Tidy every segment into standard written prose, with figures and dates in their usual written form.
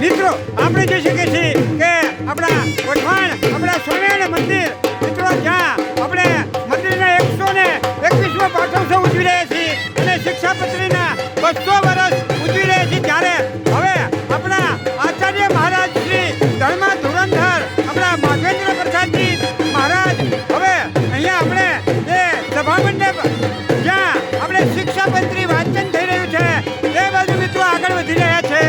મિત્રો આપણે જોઈ શકીએ છીએ કે આપણા વઢવાણ આપણા સ્વામિનારાયણ મંદિર મિત્રો જ્યાં આપણે મંદિરના 121મો પાઠોત્સવ ઉજવી રહ્યા છીએ અને શિક્ષાપત્રીના 200 વર્ષ ઉજવી રહ્યા છીએ ત્યારે હવે આપણા આચાર્ય મહારાજ શ્રી ધર્મા ધુરંધર આપણા માધવેન્દ્ર પ્રસાદજી મહારાજ હવે અહીંયા આપણે જે સભામંડપ જ્યાં આપણે શિક્ષાપત્રી વાંચન થઈ રહ્યું છે એ બાજુ મિત્રો આગળ વધી રહ્યા છે.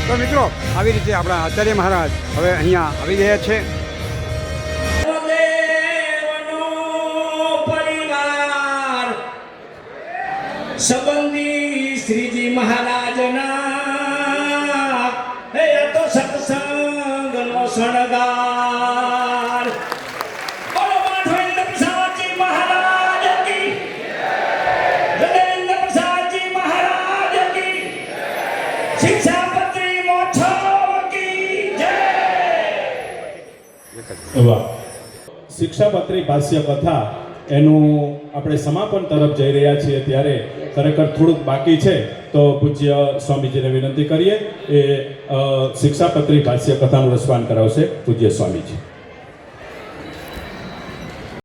તો મિત્રો આવી રીતે આપણા આચાર્ય મહારાજ હવે અહીંયા આવી ગયા છે. સંબંધી શ્રીજી મહારાજના હે તો સત્સંગનો શણગાર. બોલો માધવેન્દ્ર પ્રસાદજી મહારાજ કી જયેન્દ્ર પ્રસાદજી મહારાજ કી શિક્ષાપત્રી મહોત્સવ કી જય. એવા શિક્ષાપત્રી ભાષ્ય કથા એનું આપણે સમાપન તરફ જઈ રહ્યા છીએ ત્યારે ખરેખર થોડુંક બાકી છે તો પૂજ્ય સ્વામીજીને વિનંતી કરીએ એ શિક્ષાપત્રી ભાષ્ય કથાનું રસપાન કરાવશે પૂજ્ય સ્વામીજી.